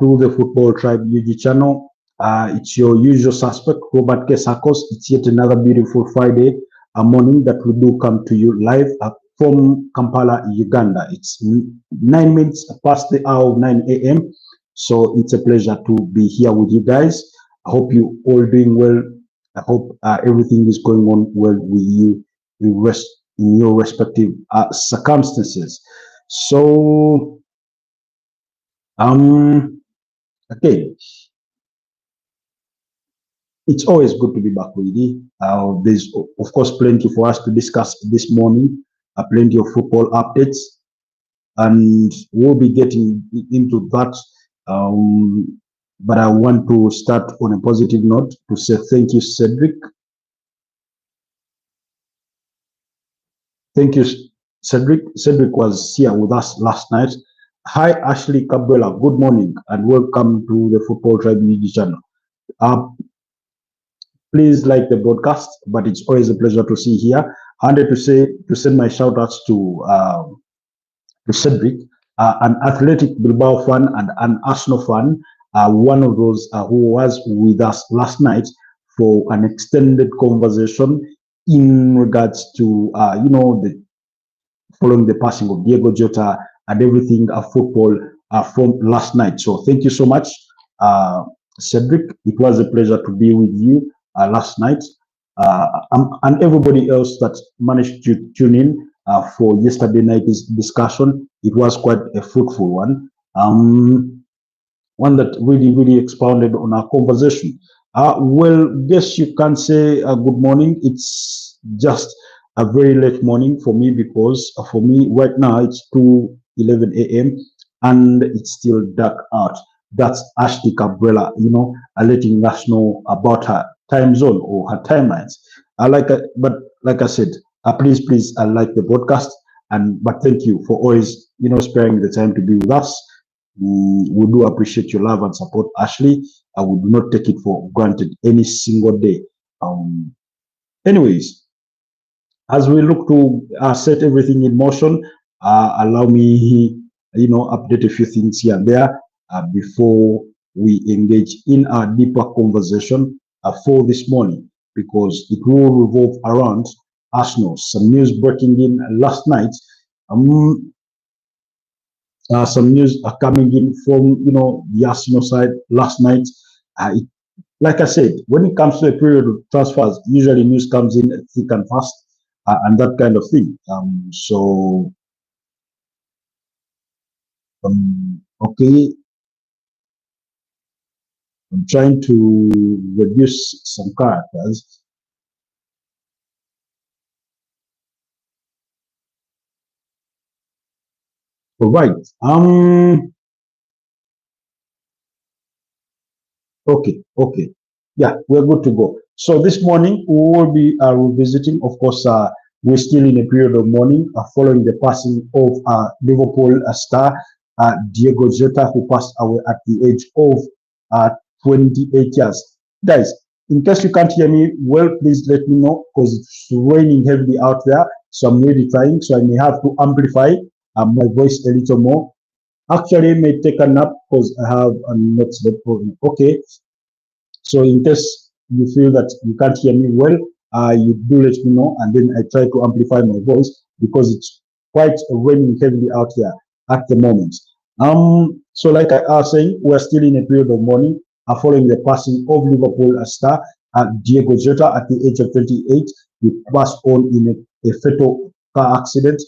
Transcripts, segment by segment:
to the Football Tribe UG channel. It's your usual suspect, Robert Kesakos. It's yet another beautiful Friday morning that we do come to you live from Kampala, Uganda. It's 9 minutes past the hour of 9 a.m. So it's a pleasure to be here with you guys. I hope you all doing well. I hope everything is going on well with you in your respective circumstances. So, okay. It's always good to be back with you. There's, of course, plenty for us to discuss this morning, plenty of football updates, and we'll be getting into that. But I want to start on a positive note to say thank you, Cedric. Thank you, Cedric. Cedric was here with us last night. Hi, Ashley Cabrera. Good morning and welcome to the Football Tribe UG channel. Please like the broadcast, but it's always a pleasure to see here. I wanted to send my shout outs to Cedric, an Athletic Bilbao fan and an Arsenal fan, one of those who was with us last night for an extended conversation in regards to following the passing of Diego Jota and everything football from last night. So thank you so much, Cedric. It was a pleasure to be with you last night, and everybody else that managed to tune in for yesterday night's discussion. It was quite a fruitful one, one that really expounded on our conversation. Well, guess you can say good morning. It's just a very late morning for me because for me right now it's 2:11 a.m. and it's still dark out. That's Ashley Cabrera, letting us know about her time zone or her timelines. But like I said, please, I like the podcast, but thank you for always, sparing the time to be with us. We do appreciate your love and support, Ashley. I would not take it for granted any single day. Anyways, as we look to set everything in motion, allow me, update a few things here and there before we engage in our deeper conversation for this morning, because it will revolve around Arsenal. Some news breaking in last night. Some news are coming in from the Arsenal side last night. Like I said, when it comes to a period of transfers, usually news comes in thick and fast and that kind of thing. Okay. I'm trying to reduce some characters. All right. Okay. Yeah, we're good to go. So this morning we will be revisiting. Of course, we're still in a period of mourning following the passing of Liverpool star Diego Jota, who passed away at the age of 28 years. Guys, in case you can't hear me well, please let me know because it's raining heavily out there. So I'm really trying. So I may have to amplify my voice a little more. Actually, I may take a nap because I have a not sleep problem. Okay. So in case you feel that you can't hear me well, you do let me know, and then I try to amplify my voice because it's quite raining heavily out here at the moment. So like I was saying, we're still in a period of mourning following the passing of Liverpool star Diego Jota at the age of 28. He passed on in a fatal car accident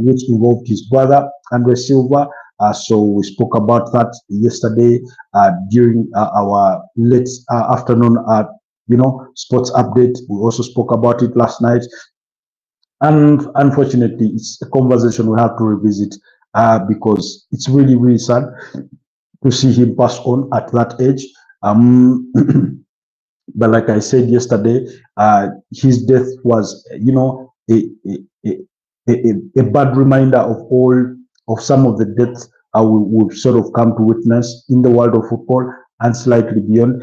which involved his brother Andre Silva. So we spoke about that yesterday during our late afternoon sports update. We also spoke about it last night, and unfortunately it's a conversation we have to revisit because it's really sad to see him pass on at that age. But like I said yesterday, his death was a bad reminder of some of the deaths we've sort of come to witness in the world of football and slightly beyond,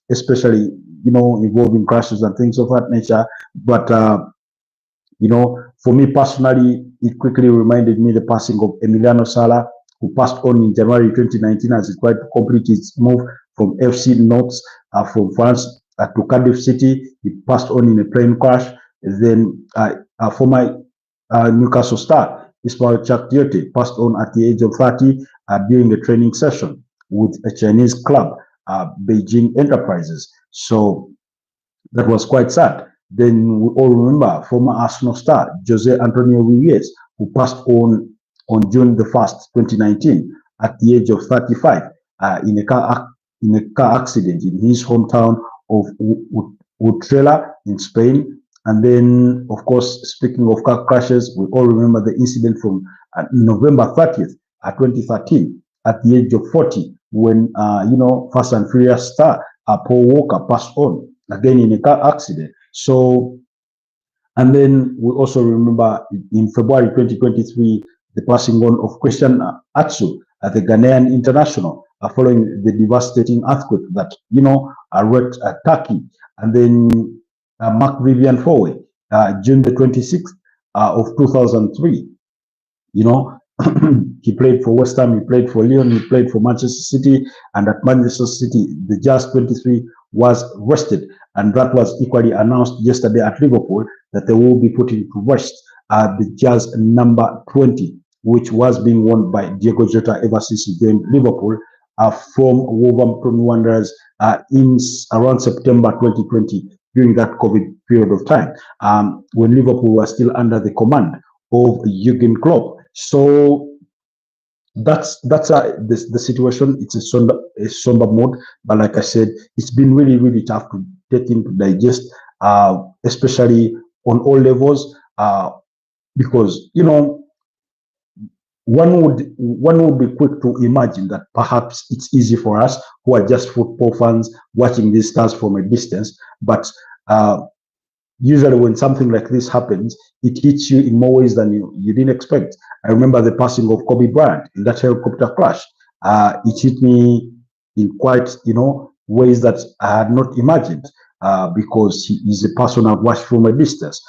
especially involving crashes and things of that nature. But for me personally, it quickly reminded me the passing of Emiliano Sala, who passed on in January 2019 as he tried to complete his move from FC Nantes from France to Cardiff City. He passed on in a plane crash. Then former Newcastle star Ismail Chakdiote passed on at the age of 30 during a training session with a Chinese club, Beijing Enterprises. So that was quite sad. Then we all remember former Arsenal star Jose Antonio Reyes, who passed on June the 1st, 2019, at the age of 35 in a car accident in his hometown of Utrera in Spain. And then, of course, speaking of car crashes, we all remember the incident from November 30th, 2013, at the age of 40, when, Fast and Furious star Paul Walker passed on, again in a car accident. So, and then we also remember in February 2023, the passing on of Christian Atsu, the Ghanaian international, following the devastating earthquake that, wrecked Turkey. And then Mark Vivian Fowe, June the 26th of 2003, he played for West Ham, he played for Lyon, he played for Manchester City, and at Manchester City, the Jazz 23 was rested. And that was equally announced yesterday at Liverpool that they will be putting to rest the Jazz number 20, which was being worn by Diego Jota ever since he joined Liverpool from Wolverhampton Wanderers in around September 2020 during that COVID period of time when Liverpool was still under the command of Jurgen Klopp. So that's the situation. It's a somber mode, but like I said, it's been really, really tough to take in, to digest, especially on all levels, because one would be quick to imagine that perhaps it's easy for us who are just football fans watching these stars from a distance, but usually when something like this happens, it hits you in more ways than you didn't expect. I remember the passing of Kobe Bryant in that helicopter crash. It hit me in quite, ways that I had not imagined, because he is a person I've watched from a distance.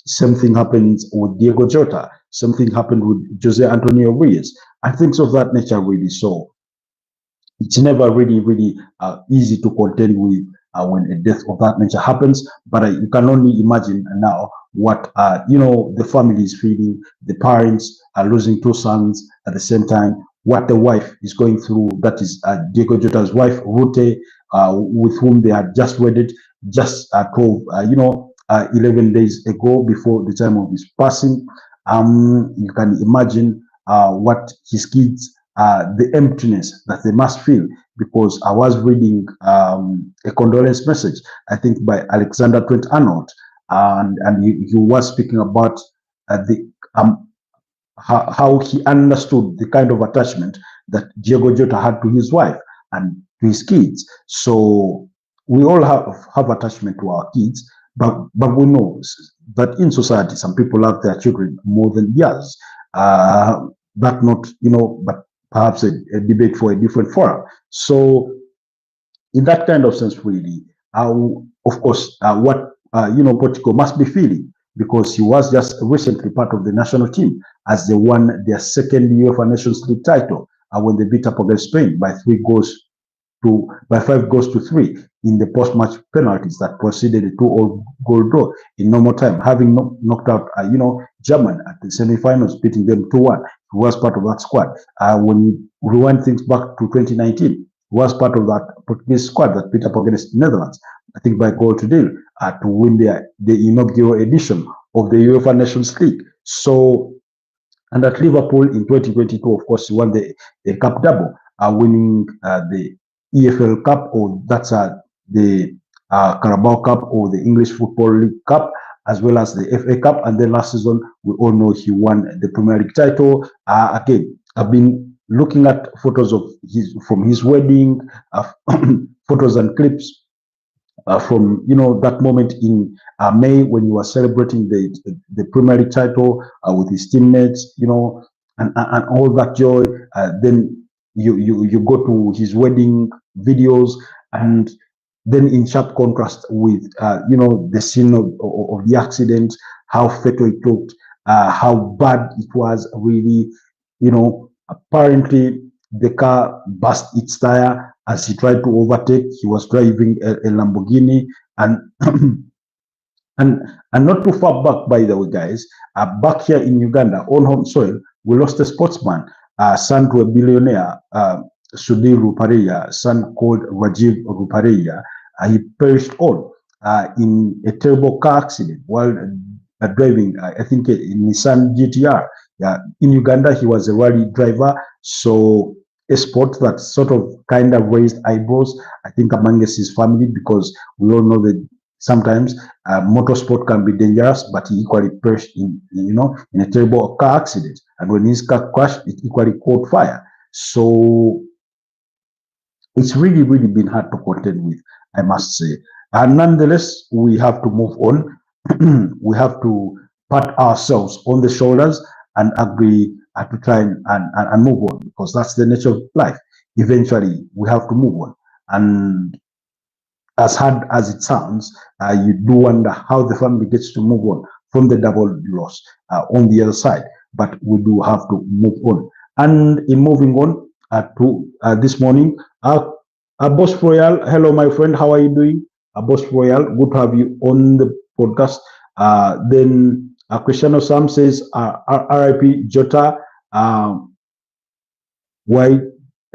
Same thing happened with Diego Jota. Something happened with Jose Antonio Reyes, and things of that nature, really. So it's never really, really easy to contend with when a death of that nature happens. But you can only imagine now what the family is feeling. The parents are losing two sons at the same time. What the wife is going through, that is Diego Jota's wife, Rute, with whom they had just wedded just 11 days ago before the time of his passing. You can imagine what his kids, the emptiness that they must feel, because I was reading a condolence message, I think by Alexander Trent Arnold, and he was speaking about how he understood the kind of attachment that Diego Jota had to his wife and to his kids. So we all have attachment to our kids, but we know that in society some people love their children more than the others. But not, but perhaps a debate for a different forum. So in that kind of sense, really, of course, what Portugal must be feeling, because he was just recently part of the national team as they won their second UEFA Nations League title when they beat up against Spain by 5 goals to 3 in the post-match penalties that preceded a 2-goal draw in normal time, having knocked out Germany at the semi-finals, beating them 2-1. He was part of that squad. When you rewind things back to 2019, he was part of that Portuguese squad that beat up against the Netherlands, I think by goal to nil, to win the inaugural edition of the UEFA Nations League. So, and at Liverpool in 2022, of course, he won the cup double, winning the EFL Cup, or that's the Carabao Cup, or the English Football League Cup, as well as the FA Cup. And then last season, we all know he won the Premier League title. Again, I've been looking at photos of from his wedding, photos and clips from that moment in May when he was celebrating the Premier League title with his teammates, and all that joy. Then you go to his wedding videos, and then in sharp contrast with the scene of the accident, how fatal it looked, how bad it was, really, Apparently, the car burst its tire as he tried to overtake. He was driving a Lamborghini, and and not too far back, by the way, guys, back here in Uganda, on home soil, we lost a sportsman, son to a billionaire, Sudhir Ruparelia, son called Rajiv Ruparelia. He perished all in a terrible car accident while driving, I think, a Nissan GTR. Yeah, in Uganda, he was a rally driver, so a sport that sort of kind of raised eyebrows, I think, amongst his family, because we all know that sometimes motorsport can be dangerous, but he equally perished in a terrible car accident. And when his car crashed, it equally caught fire. So it's really, really been hard to contend with, I must say. And nonetheless, we have to move on. We have to pat ourselves on the shoulders and agree to try and move on, because that's the nature of life. Eventually, we have to move on. And as hard as it sounds, you do wonder how the family gets to move on from the double loss on the other side. But we do have to move on. And in moving on to this morning, Boss Royal, hello, my friend. How are you doing? Boss Royal, good to have you on the podcast. Then Cristiano Sam says, RIP Jota, why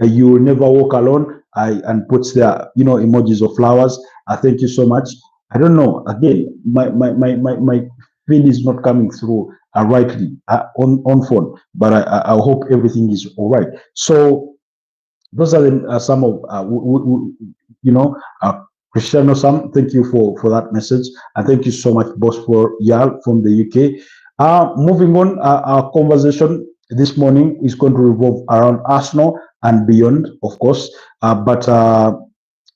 you will never walk alone, and puts there emojis of flowers. Thank you so much. I don't know, again, my feed is not coming through rightly on phone, but I hope everything is all right. So those are some of Cristiano Sam. Thank you for that message, and thank you so much, Boss, for Yal from the UK. Moving on, our conversation this morning is going to revolve around Arsenal and beyond, of course. But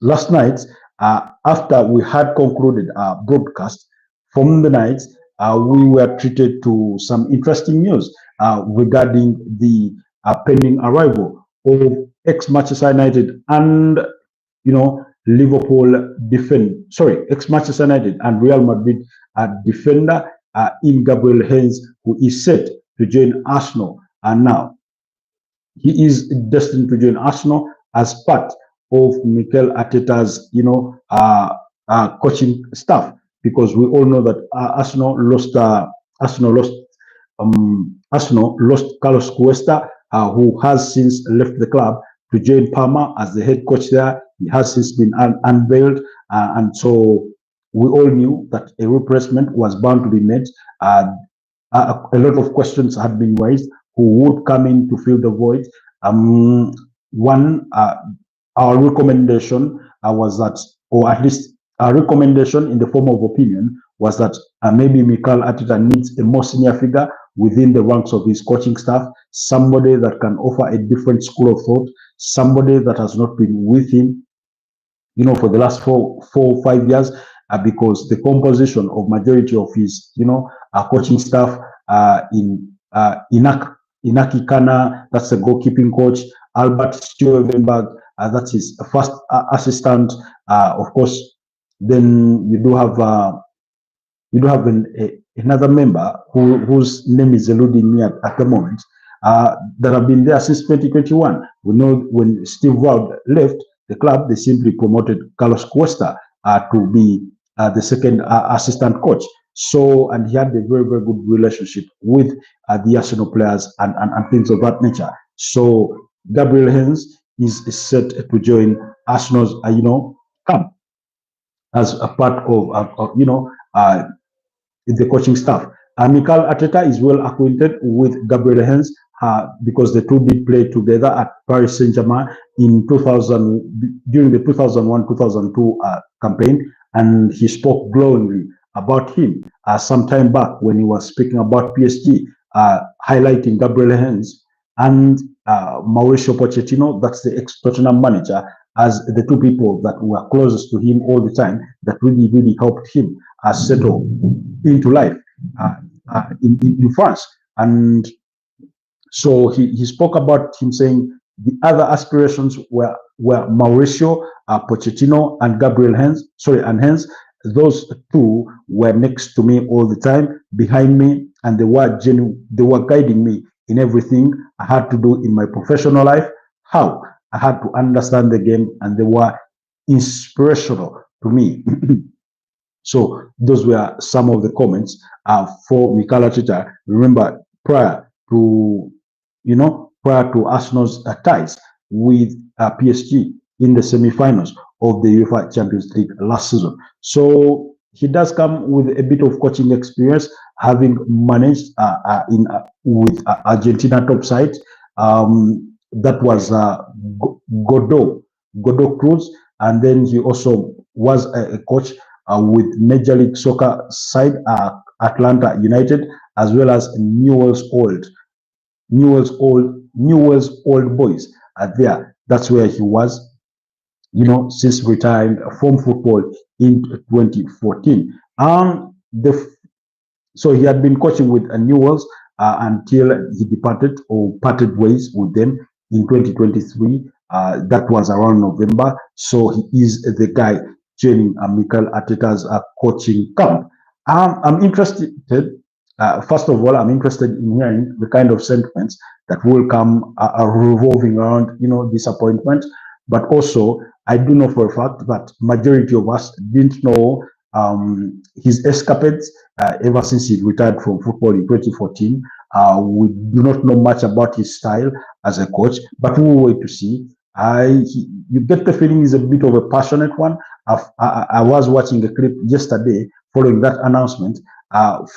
last night, after we had concluded our broadcast from the night, we were treated to some interesting news regarding the pending arrival of ex-Manchester United and Liverpool ex-Manchester United and Real Madrid defender in Gabriel Heinze, who is set to join Arsenal. And now he is destined to join Arsenal as part of Mikel Arteta's, coaching staff, because we all know that Arsenal lost Carlos Custa, who has since left the club to join Parma as the head coach there. He has since been unveiled, and so we all knew that a replacement was bound to be made. A lot of questions had been raised: who would come in to fill the void? Our recommendation was that, or at least our recommendation in the form of opinion, was that maybe Mikel Arteta needs a more senior figure within the ranks of his coaching staff, somebody that can offer a different school of thought, somebody that has not been with him, for the last 4 or 5 years, because the composition of majority of his, coaching staff Inaki Kana, that's the goalkeeping coach. Albert Stuevenberg, that's his first assistant. Of course, then you do have another member whose name is eluding me at the moment, that have been there since 2021. We know when Steve Wood left the club, they simply promoted Carlos Custa to be the second assistant coach. So, and he had a very, very good relationship with the Arsenal players and things of that nature. So, Gabriel Heinze is set to join Arsenal's, camp as a part of the coaching staff. Mikel Arteta is well acquainted with Gabriel Heinze because the two did play together at Paris Saint-Germain in 2000 during the 2001-2002 campaign, and he spoke glowingly about him some time back when he was speaking about PSG, highlighting Gabriel Heinze and Mauricio Pochettino, that's the ex-Tottenham manager, as the two people that were closest to him all the time, that really, really helped him settle into life in France. And so he spoke about him, saying the other aspirations were Mauricio Pochettino and Gabriel Heinze, and Heinze. Those two were next to me all the time, behind me, and they were guiding me in everything I had to do in my professional life. How? I had to understand the game, and they were inspirational to me. So those were some of the comments for Mikel Arteta. Remember, prior to Arsenal's ties with PSG in the semi-finals of the UEFA Champions League last season. So he does come with a bit of coaching experience, having managed with Argentina top side. That was Godot Cruz, and then he also was a coach with Major League Soccer side Atlanta United, as well as Newell's Old Boys there. That's where he was, since retiring from football in 2014. So he had been coaching with Newell's until he departed or parted ways with them in 2023. That was around November. So he is the guy joining Mikel Arteta's coaching camp. I'm interested. First of all, I'm interested in hearing the kind of sentiments that will come revolving around, disappointment. But also, I do know for a fact that majority of us didn't know his escapades ever since he retired from football in 2014. We do not know much about his style as a coach, but we'll wait to see. You get the feeling he's a bit of a passionate one. I was watching a clip yesterday following that announcement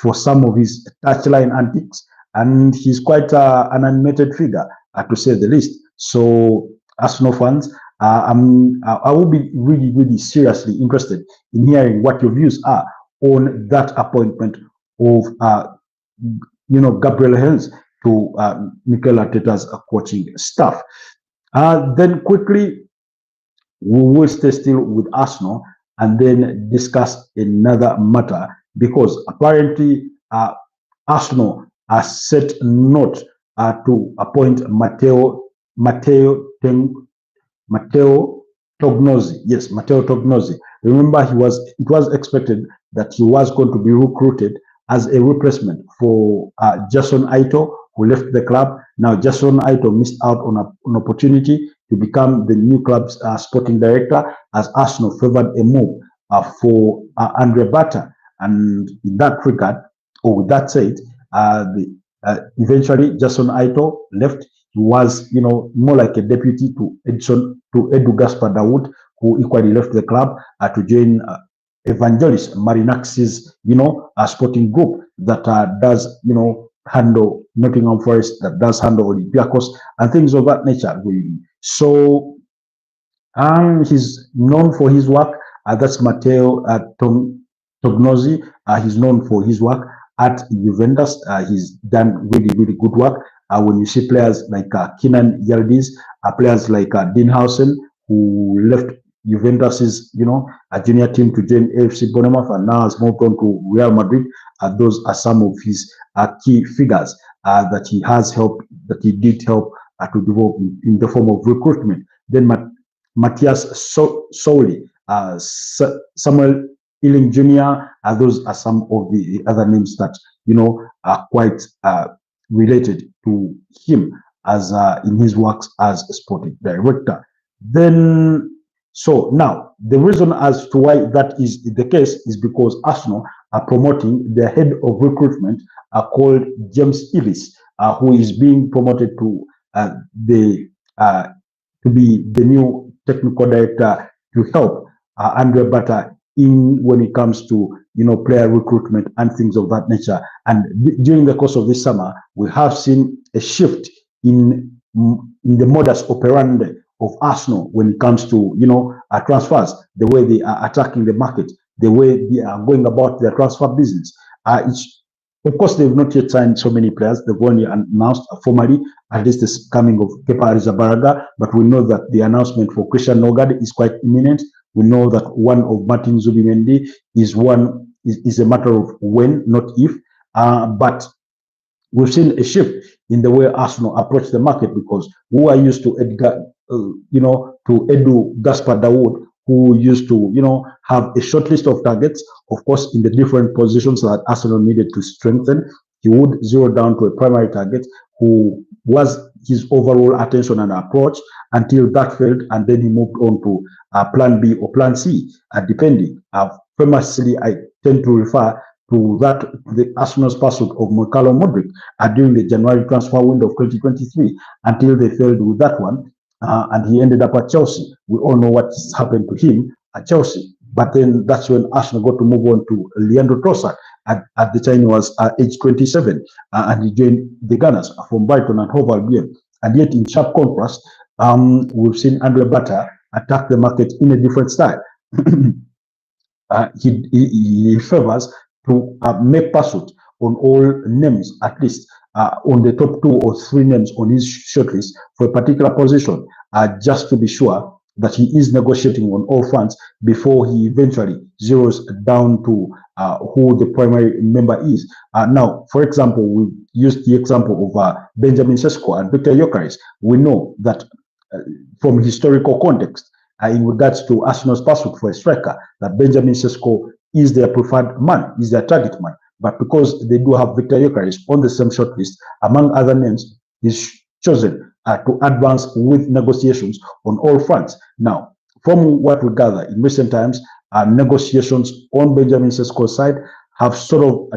for some of his touchline antics, and he's quite an animated figure, to say the least. So, Arsenal fans, I will be really, really seriously interested in hearing what your views are on that appointment of, Gabriel Heinze to Mikel Arteta's coaching staff. Then quickly, we will stay still with Arsenal and then discuss another matter, because apparently Arsenal are set not to appoint Matteo Tognozzi. Yes, Matteo Tognozzi. Remember, it was expected that he was going to be recruited as a replacement for Jason Aito, who left the club. Now, Jason Aito missed out on an opportunity to become the new club's sporting director, as Arsenal favored a move for Andre Bata. And in that regard, or with that said, eventually Jason Aito left. He was, more like a deputy to Edu Gaspar Dawood, who equally left the club to join Evangelis Marinax's, sporting group that does, handle Nottingham Forest, that does handle Olympiacos and things of that nature, really. So, he's known for his work. That's Matteo Tognozzi. He's known for his work at Juventus. He's done really, really good work. When you see players like Kenan Yildiz, players like Dean Howson, who left Juventus's, a junior team to join AFC Bournemouth and now has moved on to Real Madrid. Those are some of his key figures that he has helped, that he did help to develop in the form of recruitment. Then Matthias Sowley, Samuel Ealing Jr., those are some of the other names that, are quite related to him as in his works as a sporting director. Then, so now the reason as to why that is the case is because Arsenal are promoting their head of recruitment called James Ellis, who is being promoted to be the new technical director to help Andre Bata in when it comes to player recruitment and things of that nature. And during the course of this summer, we have seen a shift in the modus operandi of Arsenal when it comes to transfers, the way they are attacking the market, the way they are going about their transfer business. Of course, they've not yet signed so many players. They've only announced formally, at least the coming of Kepa Arrizabalaga, but we know that the announcement for Christian Nogard is quite imminent. We know that one of Martin Zubimendi is a matter of when, not if. But we've seen a shift in the way Arsenal approach the market, because we are used to Edu Gaspar Dawood, who used to, have a short list of targets, of course, in the different positions that Arsenal needed to strengthen. he would zero down to a primary target who was his overall attention and approach until that failed, and then he moved on to plan B or plan C, depending. Famously, I tend to refer to that the Arsenal's pursuit of Mikel Arteta during the January transfer window of 2023 until they failed with that one, and he ended up at Chelsea. We all know what's happened to him at Chelsea. But then that's when Arsenal got to move on to Leandro Trossard. At the time he was age 27, and he joined the Gunners from Brighton and Hove Albion. And yet, in sharp contrast, we've seen Andre Bata attack the market in a different style. He favors to make pursuit on all names, at least on the top 2 or 3 names on his shortlist for a particular position, just to be sure that he is negotiating on all fronts before he eventually zeroes down to who the primary member is. Now, for example, we used the example of Benjamin Sesko and Victor Gyökeres. We know that from historical context, in regards to Arsenal's pursuit for a striker, that Benjamin Sesko is their preferred man, is their target man. But because they do have Victor Gyökeres on the same shortlist, among other names, he's chosen to advance with negotiations on all fronts. Now, from what we gather in recent times, negotiations on Benjamin Sesko's side have sort of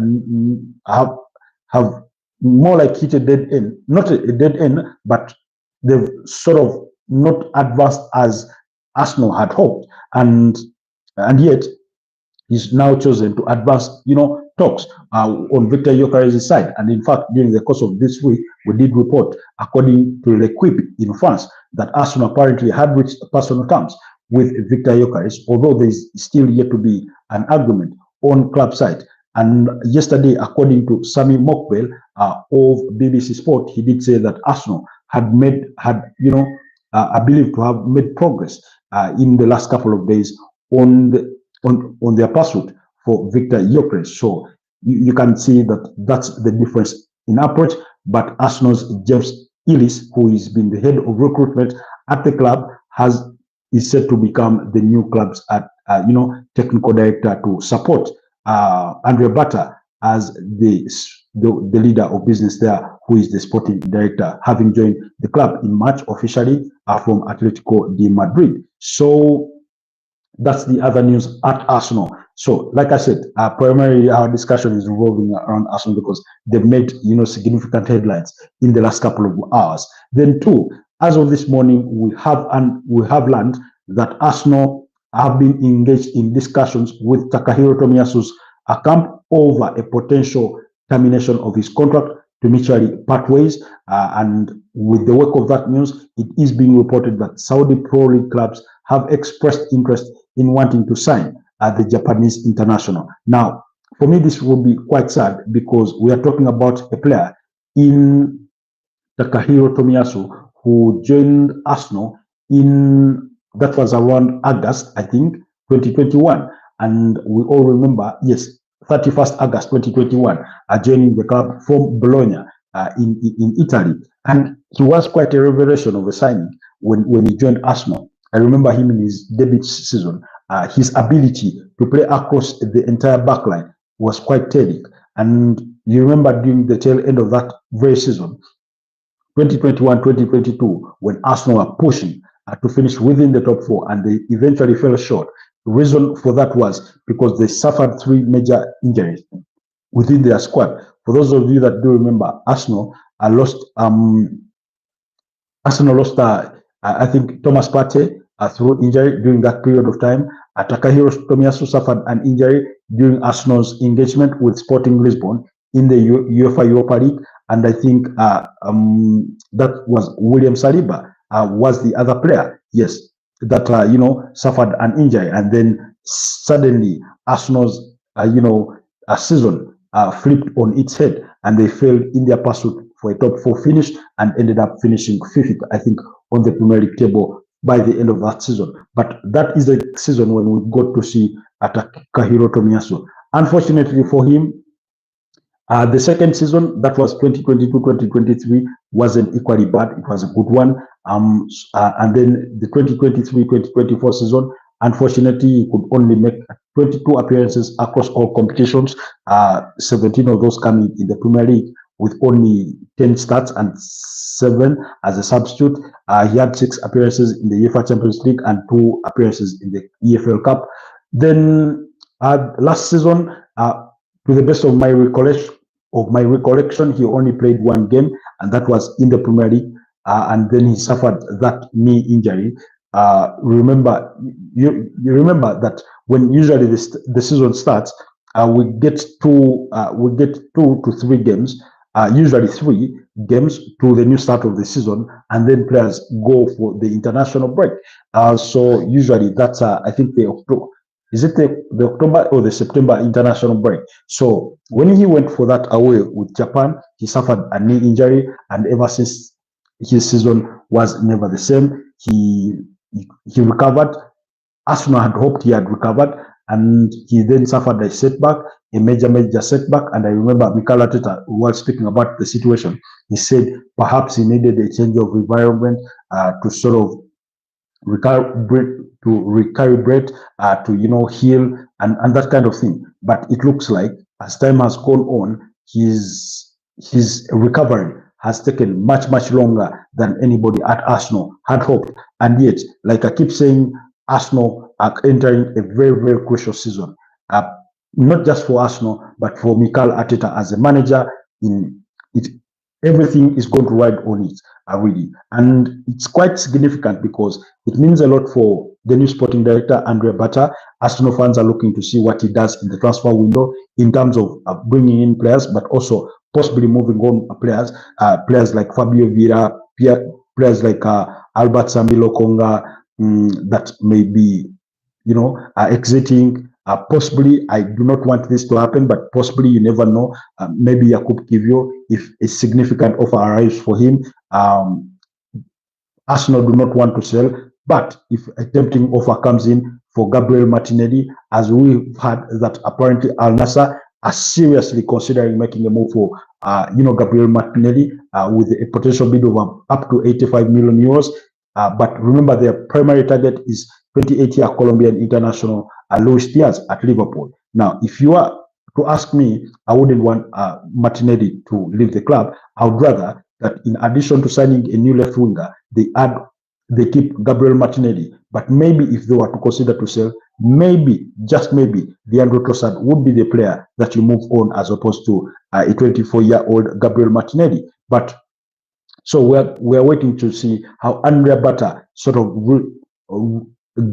have more like hit a dead end, not a dead end, but they've sort of not advanced as Arsenal had hoped, and yet he's now chosen to advance, talks on Victor Gyökeres' side. And in fact, during the course of this week, we did report, according to L'Equipe in France, that Arsenal apparently had reached personal terms with Victor Gyökeres, although there is still yet to be an agreement on club side. And yesterday, according to Sami Mokbel of BBC Sport, he did say that Arsenal had I believe to have made progress in the last couple of days on their pursuit for Victor Gyökeres. So you can see that that's the difference in approach. But Arsenal's James Ellis, who has been the head of recruitment at the club, is set to become the new club's technical director to support Andre Bata as the leader of business there, who is the sporting director, having joined the club in March officially from Atletico de Madrid. So that's the other news at Arsenal. So, like I said, primarily our discussion is revolving around Arsenal because they've made significant headlines in the last couple of hours. Then, two, as of this morning, we have learned that Arsenal have been engaged in discussions with Takehiro Tomiyasu's camp over a potential termination of his contract to mutually part ways. And with the wake of that news, it is being reported that Saudi Pro League clubs have expressed interest in wanting to sign the Japanese international. Now, for me, this will be quite sad because we are talking about a player in Takehiro Tomiyasu who joined Arsenal that was around August, I think, 2021. And we all remember, yes, 31st August 2021, joining the club from Bologna in Italy. And he was quite a revelation of a signing when he joined Arsenal. I remember him in his debut season. His ability to play across the entire backline was quite telling. And you remember during the tail end of that very season, 2021-2022, when Arsenal were pushing to finish within the top 4 and they eventually fell short. The reason for that was because they suffered 3 major injuries within their squad. For those of you that do remember, Arsenal lost I think Thomas Partey through injury during that period of time. Takehiro Tomiyasu suffered an injury during Arsenal's engagement with Sporting Lisbon in the UEFA Europa League, and I think that was William Saliba was the other player, yes, that suffered an injury, and then suddenly Arsenal's season flipped on its head, and they failed in their pursuit for a top 4 finish and ended up finishing 5th, I think, on the Premier League table by the end of that season. But that is the season when we got to see Takehiro Tomiyasu. Unfortunately for him, the second season, that was 2022-2023, wasn't equally bad. It was a good one. And then the 2023-2024 season, Unfortunately, he could only make 22 appearances across all competitions, 17 of those coming in the Premier League, with only 10 starts and 7 as a substitute. He had 6 appearances in the UEFA Champions League and 2 appearances in the EFL Cup. Then last season, to the best of my recollection, he only played 1 game, and that was in the Premier League. And then he suffered that knee injury. You remember that when usually the season starts, we get 2 to 3 games, usually 3 games to the new start of the season, and then players go for the international break. So usually that's I think the October. Is it the October or the September international break? So when he went for that away with Japan, he suffered a knee injury, and ever since, his season was never the same. He recovered. Arsenal had hoped he had recovered, and he then suffered a setback, a major setback. And I remember Mikel Arteta was speaking about the situation. He said perhaps he needed a change of environment to sort of recalibrate, to heal and that kind of thing. But it looks like as time has gone on, his recovery has taken much longer than anybody at Arsenal had hoped. And yet, like I keep saying, Arsenal are entering a very crucial season. Not just for Arsenal, but for Mikel Arteta as a manager. Everything is going to ride on it, really. And it's quite significant because it means a lot for the new sporting director, Andrea Bata. Arsenal fans are looking to see what he does in the transfer window in terms of bringing in players, but also possibly moving on players like Fabio Vieira, players like Albert Sambi Lokonga, that may be, exiting. Possibly, I do not want this to happen, but possibly, you never know. Maybe Jakub Kivio, if a significant offer arrives for him, Arsenal do not want to sell. But if a tempting offer comes in for Gabriel Martinelli, as we've had that apparently Al Nassr are seriously considering making a move for, Gabriel Martinelli with a potential bid of up to 85 million euros. But remember, their primary target is 28-year Colombian international Luis Diaz at Liverpool. Now, if you are to ask me, I wouldn't want Martinelli to leave the club. I would rather that in addition to signing a new left winger, they keep Gabriel Martinelli. But maybe if they were to consider to sell, maybe, just maybe, Leandro Trossard would be the player that you move on as opposed to a 24-year-old Gabriel Martinelli. But so we're waiting to see how Andrea Bata sort of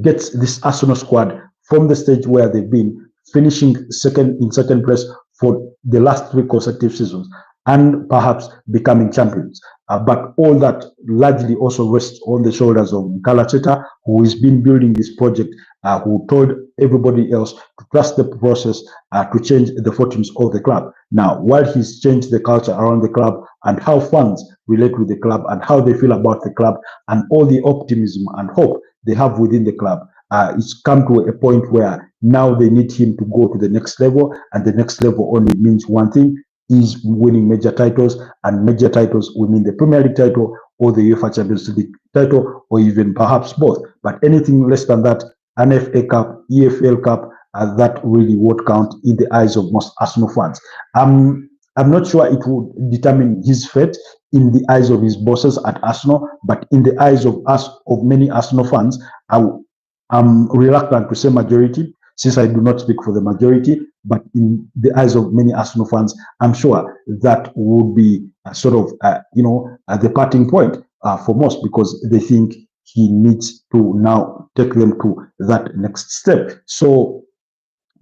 gets this Arsenal squad from the stage where they've been finishing in second place for the last 3 consecutive seasons and perhaps becoming champions. But all that largely also rests on the shoulders of Mikel Arteta, who has been building this project, who told everybody else to trust the process to change the fortunes of the club. Now, while he's changed the culture around the club and how fans relate with the club and how they feel about the club and all the optimism and hope they have within the club, it's come to a point where now they need him to go to the next level, and the next level only means one thing: is winning major titles, and major titles will mean the Premier League title or the UEFA Champions League title, or even perhaps both. But anything less than that, an FA Cup, EFL Cup, that really won't count in the eyes of most Arsenal fans. I'm not sure it would determine his fate in the eyes of his bosses at Arsenal, but in the eyes of many Arsenal fans, I'm reluctant to say majority, since I do not speak for the majority, but in the eyes of many Arsenal fans, I'm sure that would be sort of, the parting point for most, because they think he needs to now take them to that next step. So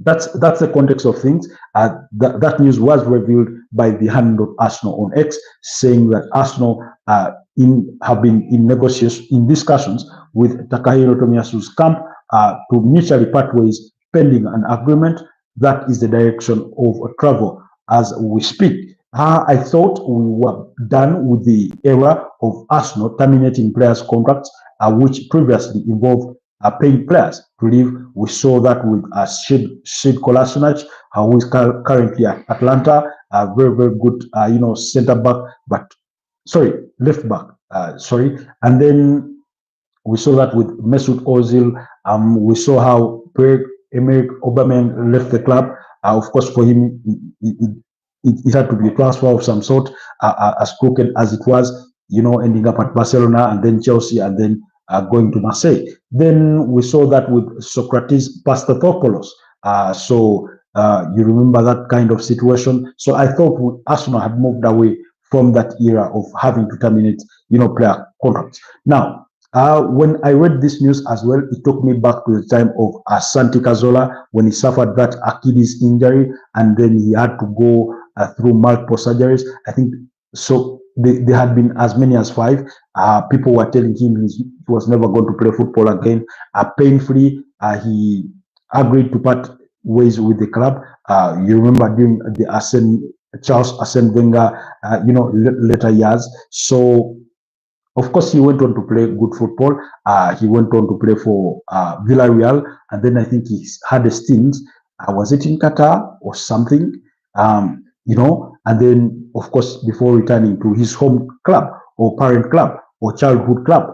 that's the context of things. That news was revealed by the hand of Arsenal on X, saying that Arsenal have been in discussions with Takehiro Tomiyasu's camp to mutually part ways pending an agreement. That is the direction of travel as we speak. I thought we were done with the era of Arsenal terminating players' contracts, which previously involved paying players to leave. We saw that with Sid Kolasinac, who is currently at Atlanta, a very good, center back, left back, and then we saw that with Mesut Ozil. We saw how Pierre-Emerick Aubameyang left the club. Of course, for him, it had to be a transfer of some sort, as crooked as it was, ending up at Barcelona and then Chelsea and then going to Marseille. Then we saw that with Socrates Pastathopoulos. You remember that kind of situation. So I thought Arsenal had moved away from that era of having to terminate, player contracts. Now, when I read this news as well, it took me back to the time of Santi Cazorla when he suffered that Achilles injury and then he had to go through multiple surgeries. I think so. There had been as many as 5. People were telling him he was never going to play football again. Painfully, he agreed to part ways with the club. You remember during the Charles Arsene Wenger, later years. So, of course, he went on to play good football. He went on to play for Villarreal, and then I think he had a stint. Was it in Qatar or something? And then, of course, before returning to his home club or parent club or childhood club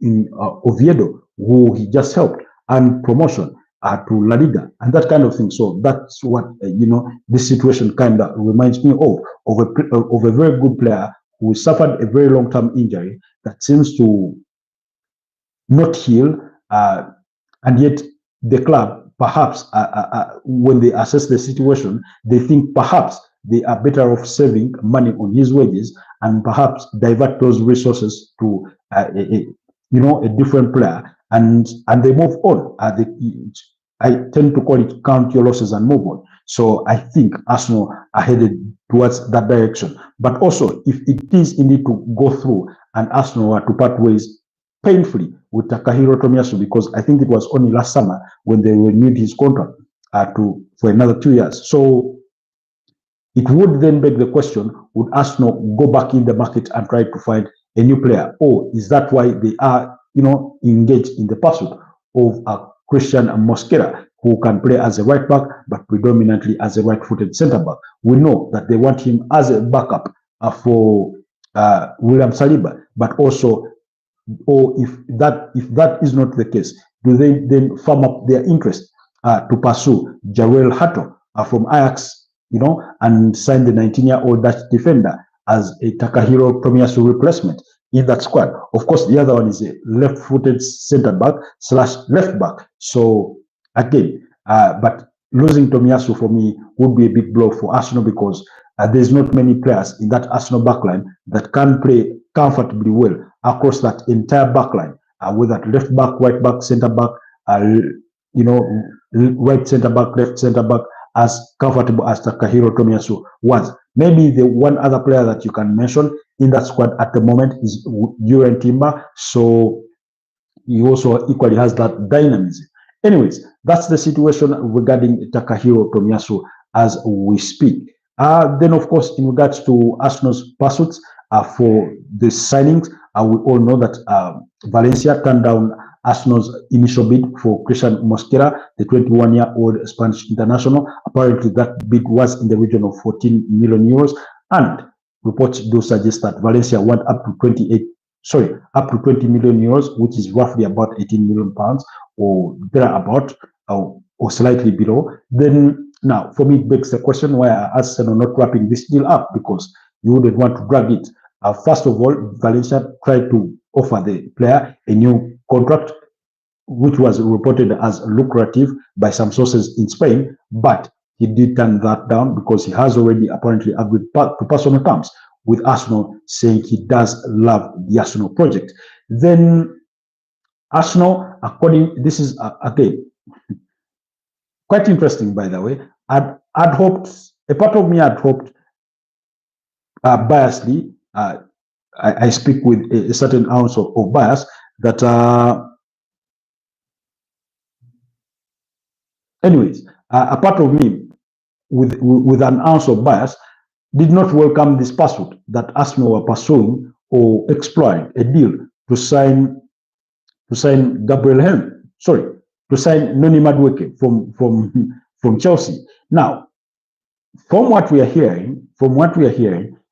in Oviedo, who he just helped, and promotion to La Liga and that kind of thing. So that's what, this situation kind of reminds me of a very good player who suffered a very long-term injury that seems to not heal, and yet the club, perhaps, when they assess the situation, they think perhaps they are better off saving money on his wages and perhaps divert those resources to a different player, and they move on. I tend to call it count your losses and move on. So I think Arsenal are headed towards that direction. But also, if it is indeed to go through and Arsenal are to part ways painfully with Takehiro Tomiyasu, because I think it was only last summer when they renewed his contract for another 2 years. So it would then beg the question, would Arsenal go back in the market and try to find a new player? Or is that why they are, engaged in the pursuit of Christian Mosquera, who can play as a right back, but predominantly as a right-footed centre-back? We know that they want him as a backup for William Saliba, but also, or if that is not the case, do they then firm up their interest to pursue Jarell Hato from Ajax, and sign the 19-year-old Dutch defender as a Takehiro Tomiyasu replacement in that squad? Of course, the other one is a left-footed centre-back / left-back. So again, but losing Tomiyasu for me would be a big blow for Arsenal, because there's not many players in that Arsenal backline that can play comfortably well across that entire backline, whether left-back, right-back, centre-back, right centre-back, left centre-back, as comfortable as Takehiro Tomiyasu was. Maybe the one other player that you can mention in that squad at the moment is Jurgen Timber. So he also equally has that dynamism. Anyways, that's the situation regarding Takehiro Tomiyasu as we speak. Then, of course, in regards to Arsenal's pursuits for the signings, we all know that Valencia turned down Arsenal's initial bid for Christian Mosquera, the 21-year-old Spanish international. Apparently, that bid was in the region of 14 million euros, and reports do suggest that Valencia want up to 20 million euros, which is roughly about 18 million pounds, or thereabout, or slightly below. Then, now, for me, it begs the question, why are Arsenal not wrapping this deal up? Because you wouldn't want to drag it. First of all, Valencia tried to offer the player a new contract, which was reported as lucrative by some sources in Spain, but he did turn that down because he has already apparently agreed to personal terms with Arsenal, saying he does love the Arsenal project. Then Arsenal, this is again quite interesting, by the way. I'd hoped, a part of me had hoped, biasly, I speak with a certain ounce of bias, that anyways, a part of me with an ounce of bias did not welcome this pursuit that Arsenal were pursuing or exploring a deal to sign Gabriel Heinze, to sign Noni Madueke from Chelsea. Now, from what we are hearing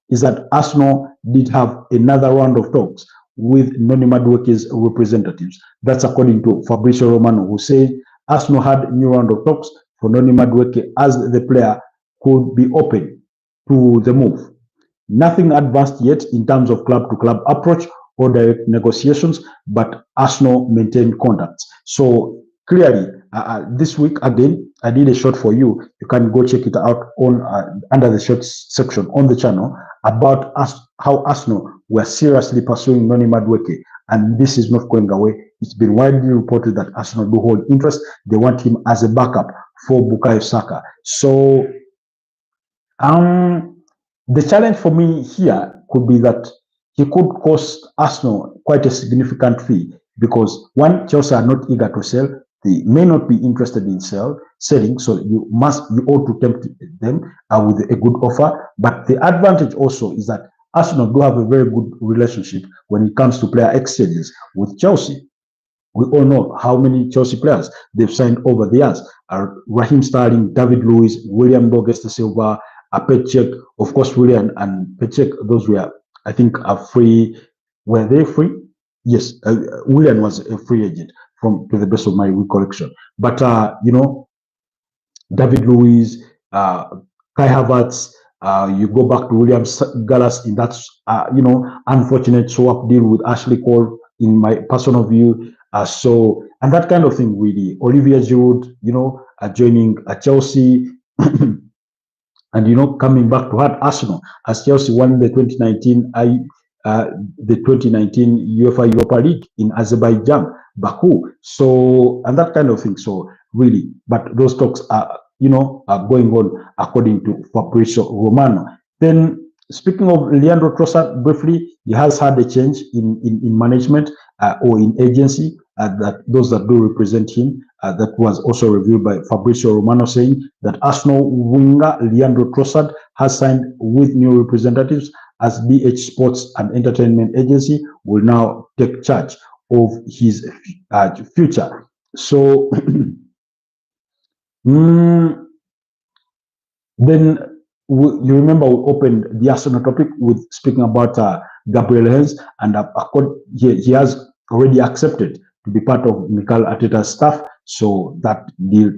is that Arsenal did have another round of talks with Noni Madueke's representatives. That's according to Fabrizio Romano, who said Arsenal had a new round of talks for Noni Madueke as the player could be open to the move. Nothing advanced yet in terms of club-to-club approach or direct negotiations, but Arsenal maintained contacts. So clearly, this week again, I did a short for you. You can go check it out on under the shorts section on the channel about how Arsenal were seriously pursuing Noni Madueke, and this is not going away. It's been widely reported that Arsenal do hold interest. They want him as a backup for Bukayo Saka. So, the challenge for me here could be that he could cost Arsenal quite a significant fee because one, Chelsea are not eager to sell. They may not be interested in selling, so you ought to tempt them with a good offer. But the advantage also is that Arsenal do have a very good relationship when it comes to player exchanges with Chelsea. We all know how many Chelsea players they've signed over the years. Raheem Sterling, David Luiz, William Borges de Silva, Petchek, of course, William and Petchek, those were, I think, are free. Were they free? Yes, William was a free agent to the best of my recollection. But, David Luiz, Kai Havertz, you go back to William Gallas in that, unfortunate swap deal with Ashley Cole, in my personal view. And that kind of thing, really. Olivier Giroud, joining Chelsea. And coming back to hurt Arsenal as Chelsea won the 2019 UEFA Europa League in Azerbaijan, Baku. So, and that kind of thing. So really, but those talks are going on according to Fabrizio Romano. Then speaking of Leandro Trossard, briefly, he has had a change in management or in agency. That those that do represent him, that was also reviewed by Fabrizio Romano, saying that Arsenal winger Leandro Trossard has signed with new representatives as BH Sports and Entertainment Agency will now take charge of his future. So then you remember we opened the Arsenal topic with speaking about Gabriel Heinze, and he has already accepted to be part of Mikel Arteta's staff, so that deal,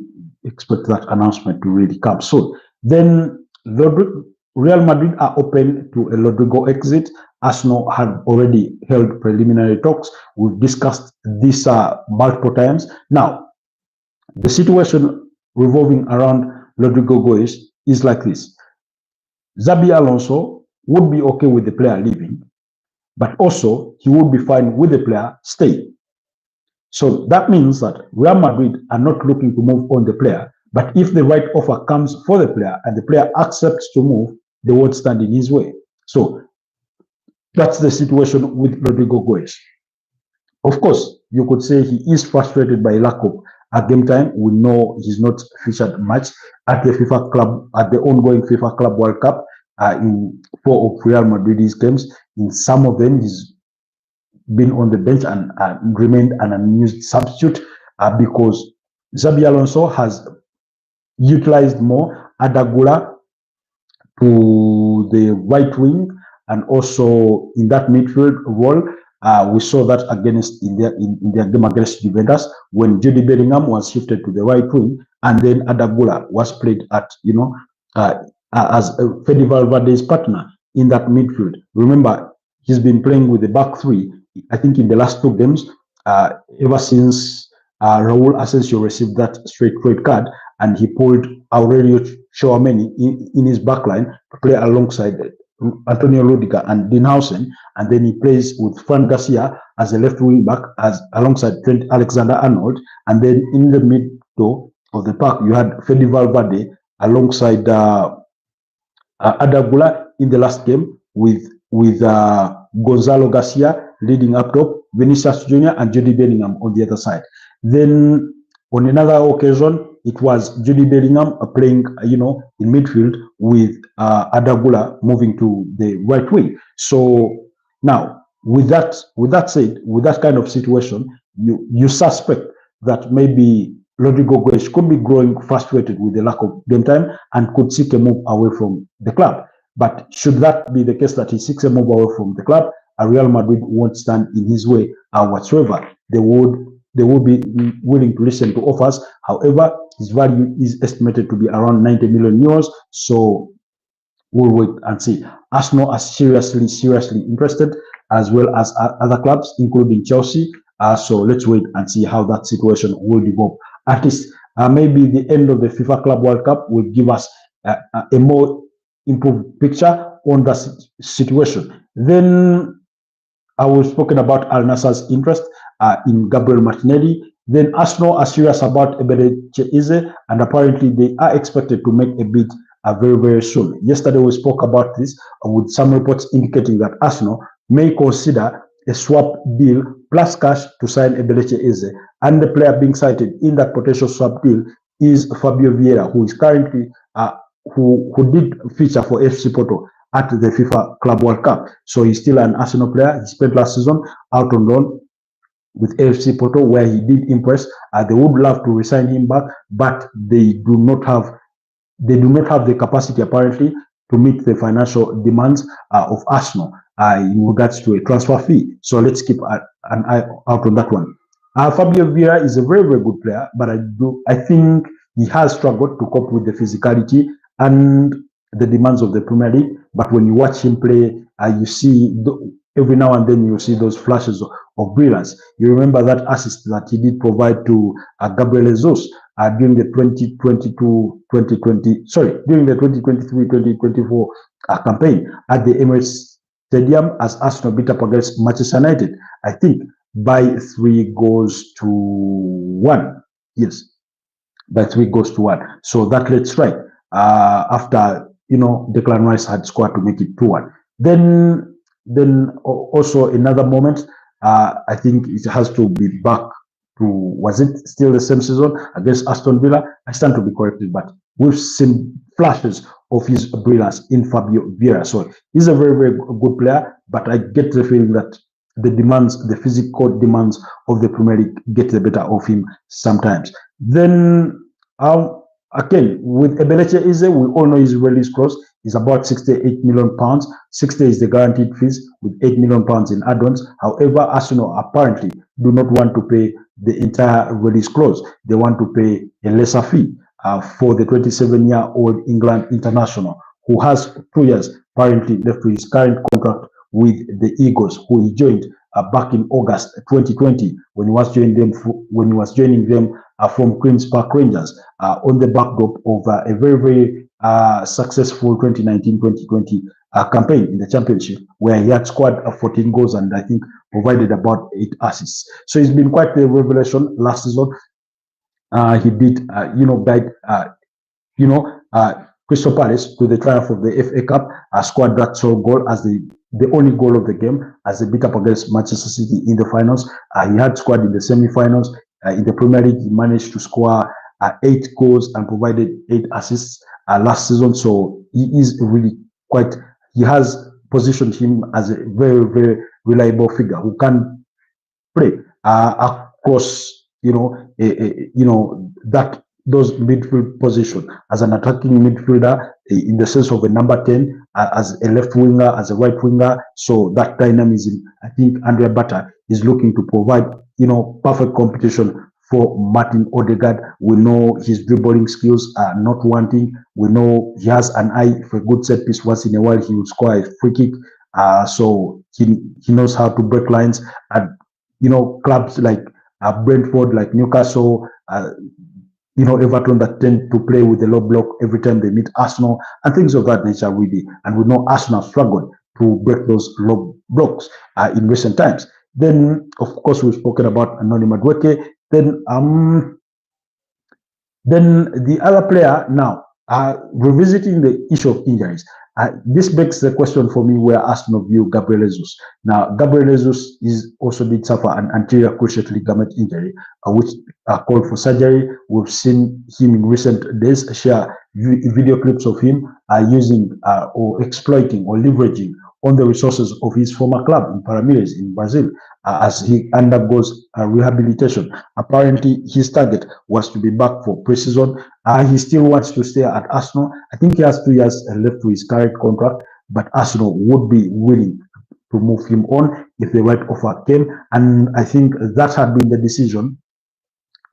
expect that announcement to really come soon. Then Real Madrid are open to a Rodrigo exit. Arsenal had already held preliminary talks. We've discussed this multiple times. Now, the situation revolving around Rodrigo Goes is like this. Xabi Alonso would be okay with the player leaving, but also he would be fine with the player staying. So that means that Real Madrid are not looking to move on the player, but if the right offer comes for the player and the player accepts to move, they won't stand in his way. So that's the situation with Rodrigo Goes. Of course, you could say he is frustrated by lack of game time. We know he's not featured much at the FIFA club, at the ongoing FIFA Club World Cup in 4 of Real Madrid's games. In some of them, he's been on the bench and remained an unused substitute because Xabi Alonso has utilized more Adagula to the right wing and also in that midfield role. We saw that in their game against Juventus when Jude Bellingham was shifted to the right wing, and then Adagula was played at as Fede Valverde's partner in that midfield. Remember, he's been playing with the back three. I think in the last 2 games, ever since Raul Asensio received that straight red card, and he pulled Aurelio Tchouameni in his backline to play alongside Antonio Rudiger and Dinhausen, and then he plays with Fran Garcia as a left wing back alongside Trent Alexander-Arnold, and then in the middle of the park you had Fede Valverde alongside Adagula in the last game with Gonzalo Garcia leading up top, Vinicius Jr. and Jude Bellingham on the other side. Then on another occasion, it was Jude Bellingham playing, in midfield with Adagula moving to the right wing. So now, with that said, with that kind of situation, you suspect that maybe Rodrigo Goes could be growing frustrated with the lack of game time and could seek a move away from the club. But should that be the case that he seeks a move away from the club, Real Madrid won't stand in his way whatsoever. They would be willing to listen to offers. However, his value is estimated to be around 90 million euros. So we'll wait and see. Arsenal are seriously interested, as well as other clubs, including Chelsea. So let's wait and see how that situation will develop. At least maybe the end of the FIFA Club World Cup will give us a more improved picture on the situation. Then I was spoken about Al Nassr's interest in Gabriel Martinelli. Then Arsenal are serious about Eberechi Eze, and apparently they are expected to make a bid very soon. Yesterday we spoke about this with some reports indicating that Arsenal may consider a swap deal plus cash to sign Eberechi Eze, and the player being cited in that potential swap deal is Fabio Vieira, who is currently who did feature for FC Porto at the FIFA Club World Cup. So he's still an Arsenal player. He spent last season out on loan with AFC Porto, where he did impress. They would love to resign him back, but they do not have the capacity apparently to meet the financial demands of Arsenal in regards to a transfer fee. So let's keep an eye out on that one. Fabio Vieira is a very good player, but I think he has struggled to cope with the physicality and the demands of the Premier League. But when you watch him play, you see every now and then you see those flashes of brilliance. You remember that assist that he did provide to Gabriel Jesus during the 2023-2024 campaign at the Emirates Stadium as Arsenal beat up against Manchester United, I think by 3 goals to 1. Yes, by 3 goals to 1. So that led strike after Declan Rice had scored to make it 2-1. Then also another moment, I think it has to be back to, was it still the same season against Aston Villa? I stand to be corrected, but we've seen flashes of his brilliance in Fabio Vieira. So he's a very good player, but I get the feeling that the physical demands of the Premier League get the better of him sometimes. Then again, with Eberechi Eze, we all know his release clause is about 68 million pounds. 60 is the guaranteed fees with 8 million pounds in add-ons. However, Arsenal apparently do not want to pay the entire release clause. They want to pay a lesser fee for the 27-year-old England international, who has 2 years apparently left to his current contract with the Eagles, who he joined back in August 2020 when he was joining them from Queen's Park Rangers on the backdrop of a very successful 2019-2020 campaign in the championship, where he had scored 14 goals and I think provided about 8 assists. So he's been quite the revelation last season. He did, guide, Crystal Palace to the triumph of the FA Cup, scored that sole goal as the only goal of the game as they beat up against Manchester City in the finals. He had scored in the semi-finals. In the Premier League, he managed to score 8 goals and provided 8 assists last season. So he is really he has positioned him as a very reliable figure who can play across, those midfield position as an attacking midfielder in the sense of a number 10, as a left winger, as a right winger. So that dynamism, I think Andrea Bata is looking to provide, perfect competition for Martin Odegaard. We know his dribbling skills are not wanting. We know he has an eye for a good set piece. Once in a while, he will score a free kick. So he knows how to break lines. And, clubs like Brentford, like Newcastle, Everton that tend to play with the low block every time they meet Arsenal and things of that nature, really. And we know Arsenal struggled to break those low blocks in recent times. Then, of course, we've spoken about Anoni Madueke. Then the other player now, revisiting the issue of injuries. This begs the question for me where Arsenal view Gabriel Jesus. Now, Gabriel Jesus also did suffer an anterior cruciate ligament injury, which called for surgery. We've seen him in recent days share video clips of him using or exploiting or leveraging on the resources of his former club in Palmeiras in Brazil as he undergoes rehabilitation. Apparently, his target was to be back for pre-season. He still wants to stay at Arsenal. I think he has 2 years left to his current contract, but Arsenal would be willing to move him on if the right offer came. And I think that had been the decision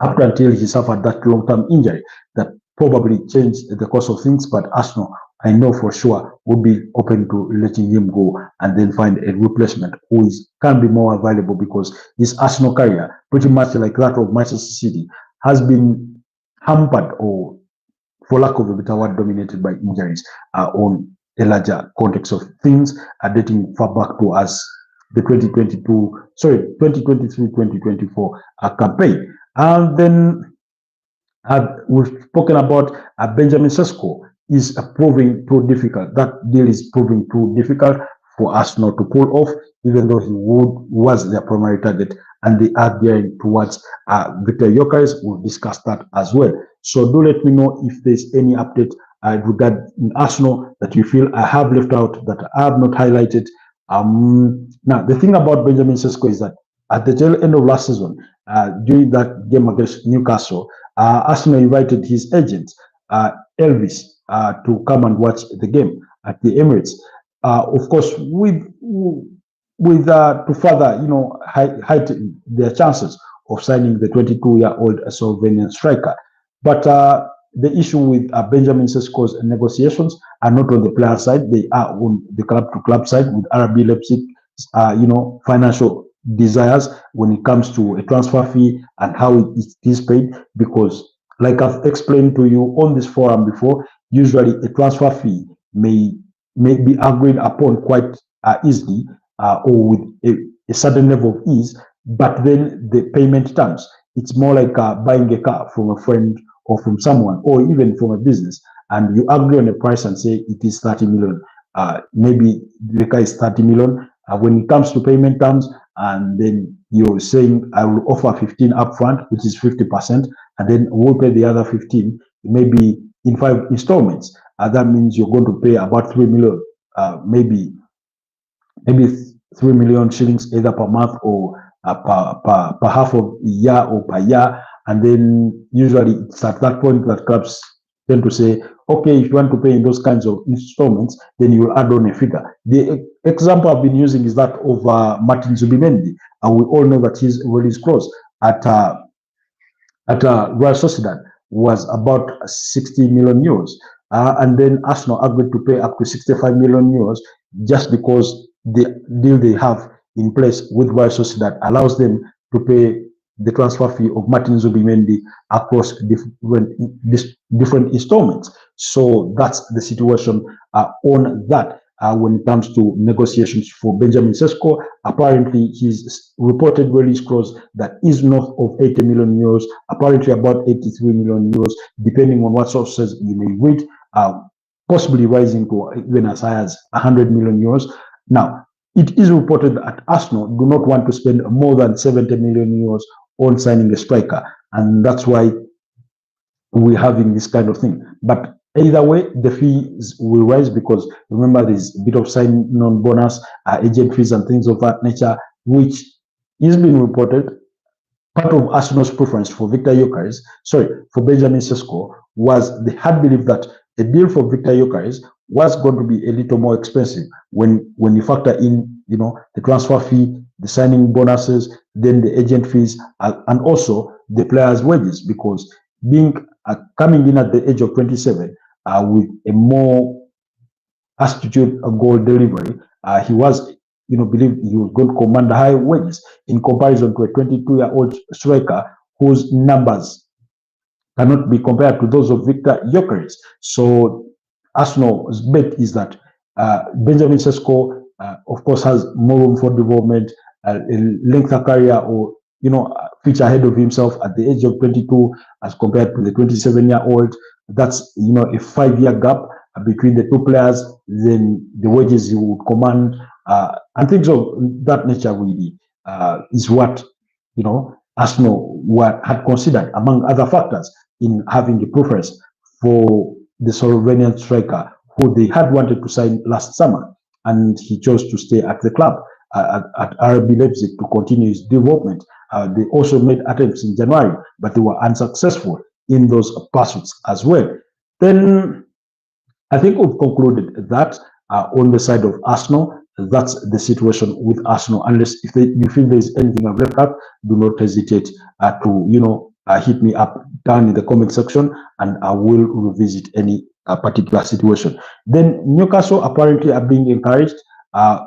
up until he suffered that long-term injury that probably changed the course of things. But Arsenal, I know for sure, would be open to letting him go and then find a replacement who can be more available, because his Arsenal career, pretty much like that of Manchester City, has been hampered, or for lack of a better word, dominated by injuries on a larger context of things, dating far back to us the 2023-2024 campaign. And then we've spoken about Benjamin Sesko is proving too difficult. That deal is proving too difficult for Arsenal to pull off, even though he was their primary target, and they are gearing towards Victor Gyökeres. We'll discuss that as well. So do let me know if there's any update regarding Arsenal that you feel I have left out, that I have not highlighted. Now, the thing about Benjamin Sesko is that at the tail end of last season, during that game against Newcastle, Arsenal invited his agent, Elvis, to come and watch the game at the Emirates. Of course, to further, heighten their chances of signing the 22-year-old Slovenian striker. But the issue with Benjamin Sesko's negotiations are not on the player side; they are on the club-to-club side, with RB Leipzig, financial desires when it comes to a transfer fee and how it is paid. Because, like I've explained to you on this forum before, usually a transfer fee may be agreed upon quite easily, or with a certain level of ease, but then the payment terms, it's more like buying a car from a friend or from someone, or even from a business, and you agree on a price and say it is 30 million. Maybe the car is 30 million. When it comes to payment terms, and then you're saying I will offer 15 upfront, which is 50%, and then we'll pay the other 15, maybe in 5 installments. That means you're going to pay about 3 million, maybe 3 million shillings either per month or per half of a year or per year. And then usually it's at that point that clubs tend to say, okay, if you want to pay in those kinds of installments, then you will add on a figure. The example I've been using is that of Martin Zubimendi, and we all know that his release clause at Real Sociedad was about 60 million euros. And then Arsenal agreed to pay up to 65 million euros just because the deal they have in place with Real Sociedad allows them to pay the transfer fee of Martin Zubimendi across different installments. So that's the situation on that. When it comes to negotiations for Benjamin Sesko, apparently his reported release clause that is north of 80 million euros, apparently about 83 million euros, depending on what sources you may read, possibly rising to even as high as 100 million euros. Now, it is reported that Arsenal do not want to spend more than 70 million euros on signing a striker, and that's why we're having this kind of thing. But either way, the fees will rise, because remember, there's a bit of sign-on bonus, agent fees, and things of that nature, which is being reported. Part of Arsenal's preference for for Benjamin Sesko, was they had believed that a deal for Victor Gyökeres was going to be a little more expensive when you factor in, the transfer fee, the signing bonuses, then the agent fees, and also the players' wages, because coming in at the age of 27 with a more astute goal delivery, he was, believed he was going to command high wages in comparison to a 22-year-old striker whose numbers cannot be compared to those of Victor Gyökeres. So Arsenal's bet is that Benjamin Sesko, of course, has more room for development, a lengthier career, or future ahead of himself at the age of 22 as compared to the 27-year-old. That's a 5-year gap between the two players. Then the wages he would command and things of that nature really is what Arsenal had considered among other factors in having a preference for the Slovenian striker who they had wanted to sign last summer, and he chose to stay at the club at RB Leipzig to continue his development. They also made attempts in January, but they were unsuccessful in those pursuits as well. Then I think we've concluded that on the side of Arsenal, that's the situation with Arsenal. Unless if you feel there's anything I've left out, do not hesitate to hit me up down in the comment section, and I will revisit any particular situation. Then Newcastle apparently are being encouraged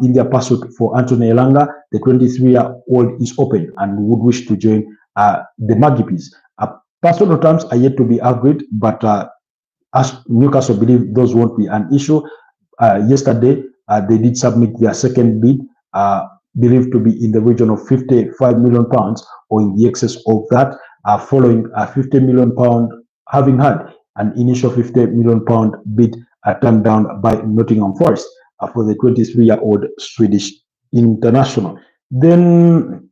in their pursuit for Anthony Elanga. The 23-year-old is open and would wish to join the Magpies. Personal terms are yet to be agreed, but as Newcastle believe those won't be an issue. Yesterday, they did submit their second bid, believed to be in the region of £55 million or in the excess of that, following a £50 million, having had an initial £50 million bid turned down by Nottingham Forest for the 23-year-old Swedish international. Then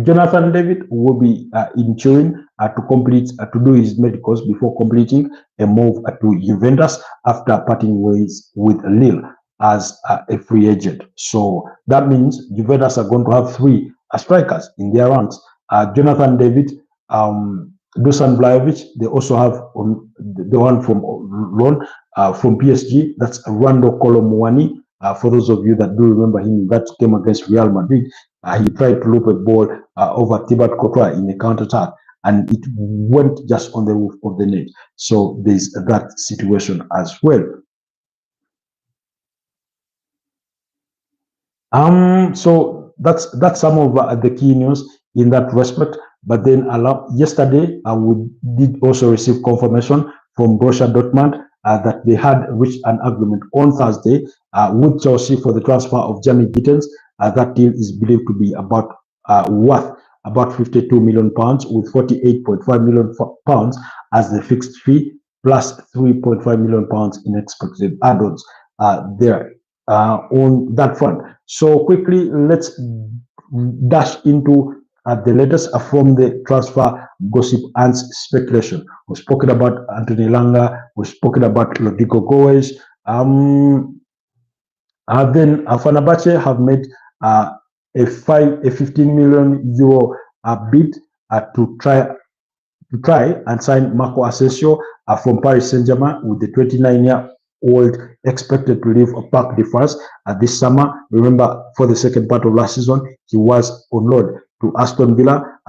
Jonathan David will be in Turin to do his medicals before completing a move to Juventus after parting ways with Lille as a free agent. So that means Juventus are going to have three strikers in their ranks. Jonathan David, Dusan Vlahovic. They also have the one from loan from PSG. That's Rando Kolo. For those of you that do remember him in that game against Real Madrid, he tried to loop a ball over Thibaut Courtois in a counter-attack, and it went just on the roof of the net. So there's that situation as well. So that's some of the key news in that respect. But then yesterday, we did also receive confirmation from Borussia Dortmund that they had reached an agreement on Thursday with Chelsea for the transfer of Jamie Gittens. That deal is believed to be worth about £52 million, with £48.5 million as the fixed fee, plus £3.5 million in expected add-ons there on that front. So quickly, let's dash into the latest from the transfer gossip and speculation. We've spoken about Anthony Langa, we've spoken about Rodrigo Goes. Then Fenerbahce have made a 15 million euro bid to try and sign Marco Asensio from Paris Saint-Germain, with the 29-year-old expected to leave Parc de France this summer. Remember, for the second part of last season, he was on loan to Aston Villa.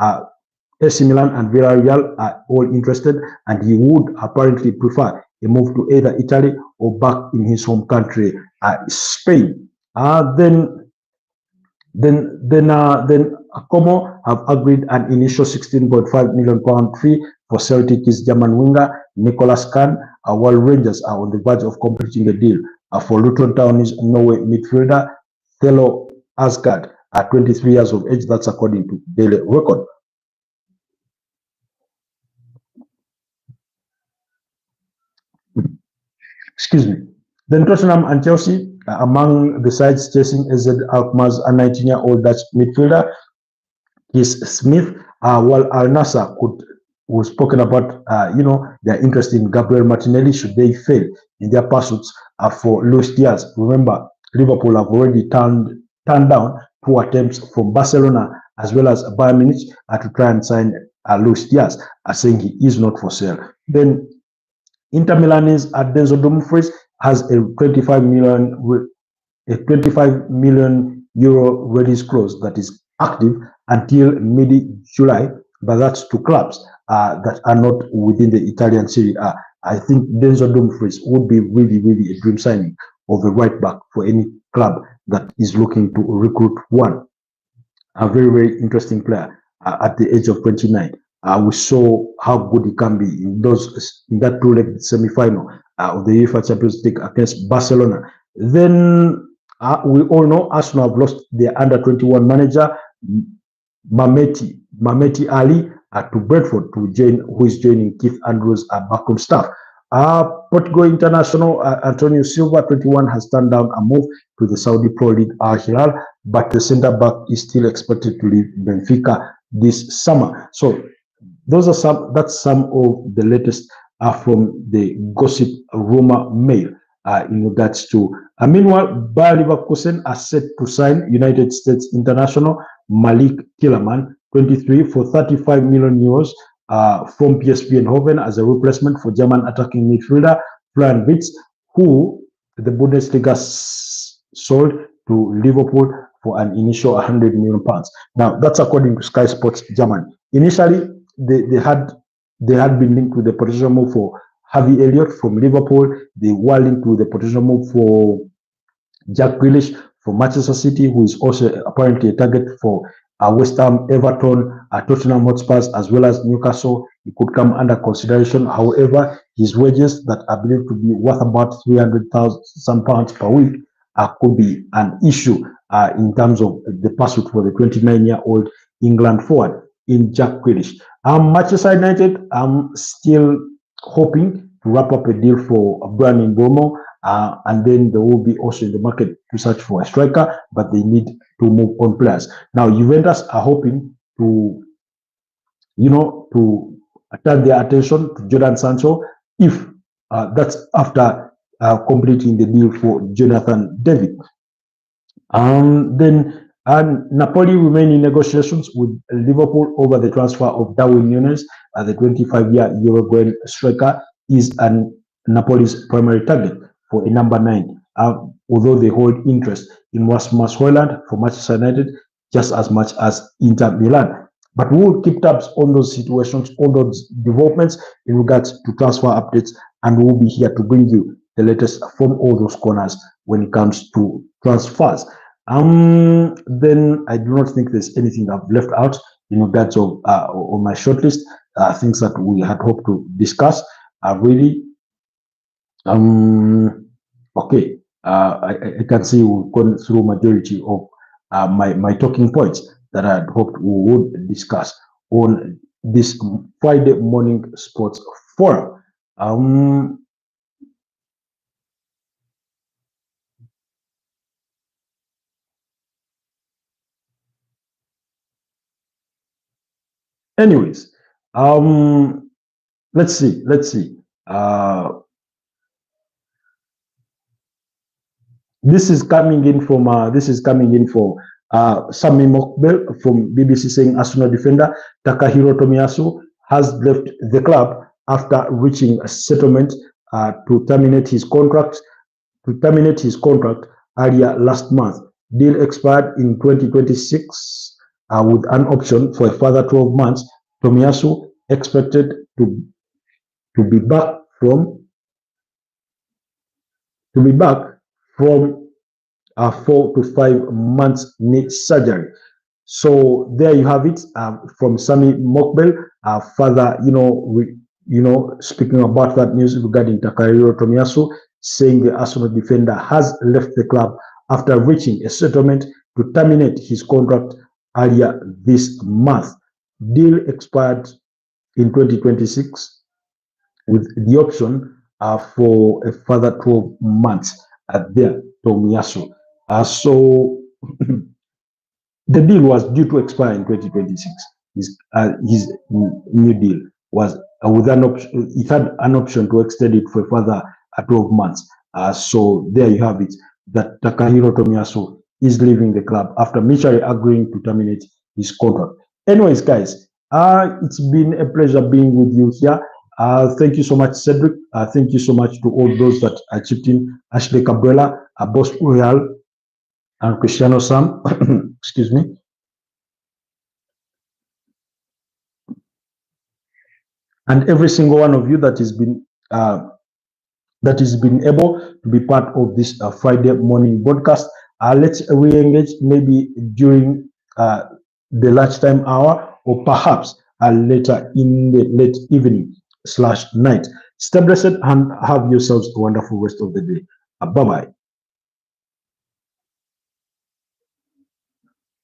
AC Milan and Villarreal are all interested, and he would apparently prefer a move to either Italy or back in his home country, Spain. Then Como have agreed an initial £16.5 million fee for Celtic's German winger Nicolas Kahn, while Rangers are on the verge of completing a deal for Luton Town's Norway midfielder Thelo Asgard, at 23 years of age. That's according to Daily Record. Excuse me. Then Tottenham and Chelsea among the sides chasing AZ Alkmaar's 19-year-old Dutch midfielder is Smith, while Al Nassr was spoken about, their interest in Gabriel Martinelli should they fail in their pursuits for Luis Diaz. Remember, Liverpool have already turned down 2 attempts from Barcelona as well as Bayern Munich to try and sign Luis Diaz, saying he is not for sale. Then Inter Milan's Denzel Dumfries has a 25 million euro release clause that is active until mid-July, but that's to clubs that are not within the Italian Serie A. I think Denzel Dumfries would be really, really a dream signing of a right back for any club that is looking to recruit one. A very, very interesting player at the age of 29. We saw how good he can be in that 2-leg semi-final of the UEFA Champions League against Barcelona. Then we all know Arsenal have lost their under-21 manager Mameti Ali to Brentford, who is joining Keith Andrews' backroom staff. Portugal international Antonio Silva, 21, has turned down a move to the Saudi Pro League Al Hilal, but the centre-back is still expected to leave Benfica this summer. So that's some of the latest from the gossip rumor mail in regards to. Meanwhile, Bayer Leverkusen are set to sign United States international Malik Tielemans, 23, for 35 million euros from PSV Eindhoven as a replacement for German attacking midfielder Florian Wirtz, who the Bundesliga sold to Liverpool for an initial £100 million. Now, that's according to Sky Sports Germany. Initially, they had been linked with the potential move for Harvey Elliott from Liverpool. They were linked with the potential move for Jack Grealish from Manchester City, who is also apparently a target for West Ham, Everton, Tottenham Hotspurs, as well as Newcastle. He could come under consideration. However, his wages that are believed to be worth about £300,000 per week could be an issue in terms of the pursuit for the 29-year-old England forward in Jack Grealish. Manchester United, I'm still hoping to wrap up a deal for Brian Mbeumo. And then they will be also in the market to search for a striker, but they need to move on players. Now, Juventus are hoping to, to turn their attention to Jadon Sancho if that's after completing the deal for Jonathan David. Then Napoli remain in negotiations with Liverpool over the transfer of Darwin Núñez. The 25-year Uruguayan striker is Napoli's primary target for a number 9, although they hold interest in Rasmus Højlund for Manchester United just as much as Inter Milan. But we will keep tabs on those situations, on those developments in regards to transfer updates, and we'll be here to bring you the latest from all those corners when it comes to transfers. Then I do not think there's anything I've left out in regards of on my shortlist, things that we had hoped to discuss. Really, okay, I can see we've gone through majority of my talking points that I had hoped we would discuss on this Friday morning sports forum. Anyways, let's see. This is coming in from Sami Mokbel from BBC, saying Arsenal defender Takehiro Tomiyasu has left the club after reaching a settlement to terminate his contract earlier last month. Deal expired in 2026 with an option for a further 12 months. Tomiyasu expected to be back from 4 to 5 months knee surgery. So there you have it from Sami Mokbel. Further, speaking about that news regarding Takehiro Tomiyasu, saying the Arsenal defender has left the club after reaching a settlement to terminate his contract earlier this month. Deal expired in 2026 with the option for a further 12 months there, Tomiyasu. So the deal was due to expire in 2026. His new deal was with an option. It had an option to extend it for a further 12 months. So there you have it. That Takehiro Tomiyasu is leaving the club after mutually agreeing to terminate his contract. Anyways, guys, it's been a pleasure being with you here. Thank you so much, Cedric. Thank you so much to all those that chipped in. Ashley Cabrera, Boss Uriel, and Cristiano Sam. Excuse me. And every single one of you that has been able to be part of this Friday morning broadcast. Let's re-engage maybe during the lunchtime hour, or perhaps later in the late evening/night. Stay blessed and have yourselves a wonderful rest of the day. Bye-bye.